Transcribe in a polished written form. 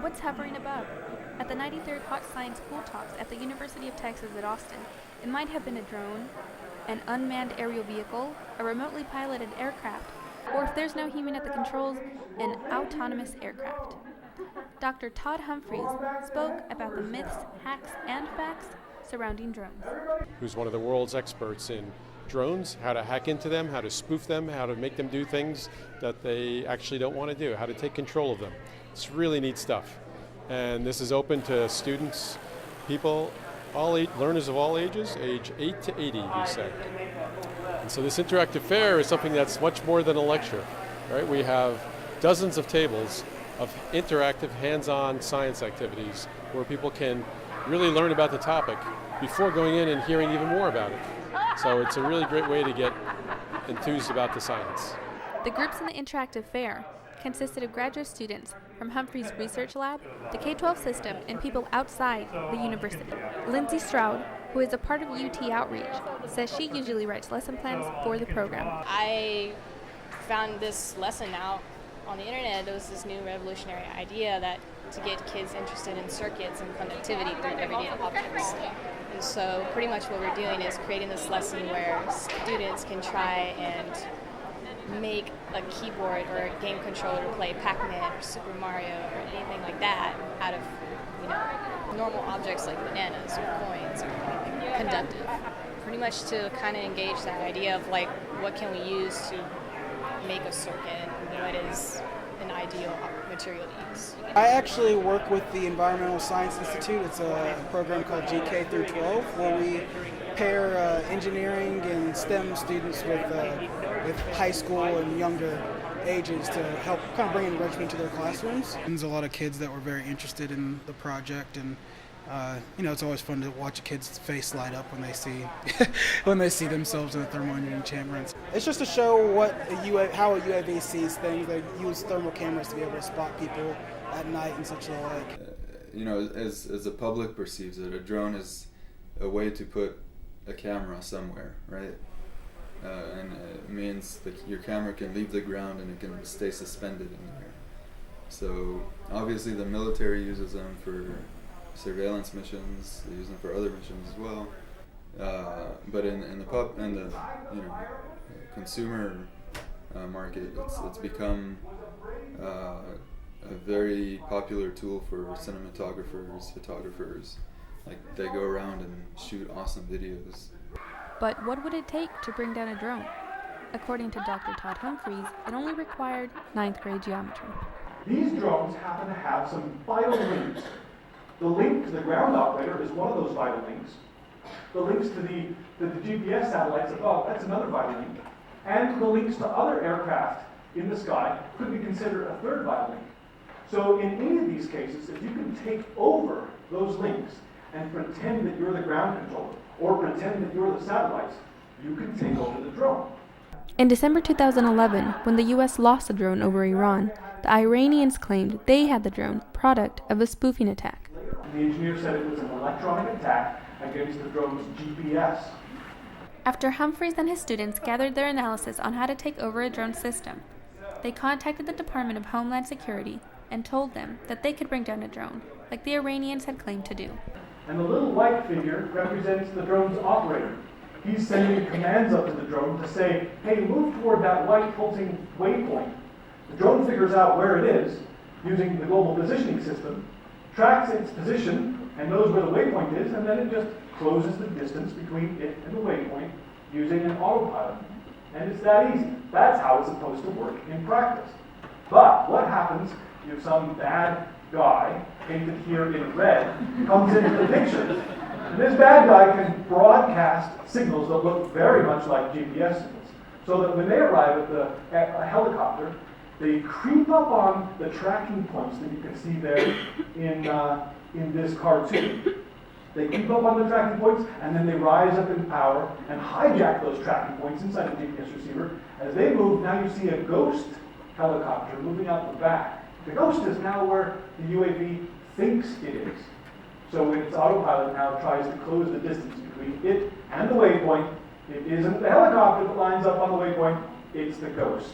What's hovering above? At the 93rd Hot Science Cool Talks at the University of Texas at Austin, it might have been a drone, an unmanned aerial vehicle, a remotely piloted aircraft, or if there's no human at the controls, an autonomous aircraft. Dr. Todd Humphreys spoke about the myths, hacks, and facts surrounding drones. Who's one of the world's experts in drones, how to hack into them, how to spoof them, how to make them do things that they actually don't want to do, how to take control of them. It's really neat stuff. And this is open to students, people, learners of all ages, age 8 to 80, we say. And so this interactive fair is something that's much more than a lecture, right? We have dozens of tables of interactive, hands-on science activities where people can really learn about the topic before going in and hearing even more about it. So it's a really great way to get enthused about the science. The groups in the interactive fair consisted of graduate students from Humphreys Research Lab, the K-12 system, and people outside the university. Lindsay Stroud, who is a part of UT Outreach, says she usually writes lesson plans for the program. I found this lesson out on the internet. There was this new revolutionary idea that to get kids interested in circuits and conductivity through everyday objects. And so pretty much what we're doing is creating this lesson where students can try and make a keyboard or a game controller to play Pac-Man or Super Mario or anything like that out of, normal objects like bananas or coins or anything conductive. Pretty much to kind of engage that idea of like, what can we use to make a circuit and what is an ideal material to use. I actually work with the Environmental Science Institute. It's a program called GK through 12 where we pair engineering and STEM students with high school and younger ages to help kind of bring enrichment to their classrooms. There's a lot of kids that were very interested in the project, and it's always fun to watch a kid's face light up when they see when they see themselves in a thermal imaging chamber. It's just to show how a UAV sees things. They use thermal cameras to be able to spot people at night and such like. As the public perceives it, a drone is a way to put a camera somewhere, right? And it means that your camera can leave the ground and it can stay suspended in the air. So obviously the military uses them for surveillance missions. They use them for other missions as well. But in the consumer market, it's become a very popular tool for cinematographers, photographers. Like they go around and shoot awesome videos. But what would it take to bring down a drone? According to Dr. Todd Humphreys, it only required 9th grade geometry. These drones happen to have some vital links. The link to the ground operator is one of those vital links. The links to the GPS satellites above, that's another vital link. And the links to other aircraft in the sky could be considered a third vital link. So in any of these cases, if you can take over those links and pretend that you're the ground controller, or pretend that you're the satellites, you can take over the drone. In December 2011, when the U.S. lost the drone over Iran, the Iranians claimed they had the drone, product of a spoofing attack. The engineer said it was an electronic attack against the drone's GPS. After Humphreys and his students gathered their analysis on how to take over a drone system, they contacted the Department of Homeland Security and told them that they could bring down a drone, like the Iranians had claimed to do. And the little white figure represents the drone's operator. He's sending commands up to the drone to say, hey, move toward that white pulsing waypoint. The drone figures out where it is using the global positioning system, tracks its position, and knows where the waypoint is, and then it just closes the distance between it and the waypoint using an autopilot. And it's that easy. That's how it's supposed to work in practice. But what happens if some bad guy, painted here in red, comes into the picture? And this bad guy can broadcast signals that look very much like GPS signals, so that when they arrive at a helicopter, they creep up on the tracking points that you can see there in this cartoon. They creep up on the tracking points, and then they rise up in power and hijack those tracking points inside the GPS receiver. As they move, now you see a ghost helicopter moving out the back. The ghost is now where the UAV thinks it is. So when its autopilot now tries to close the distance between it and the waypoint, it isn't the helicopter that lines up on the waypoint, it's the ghost.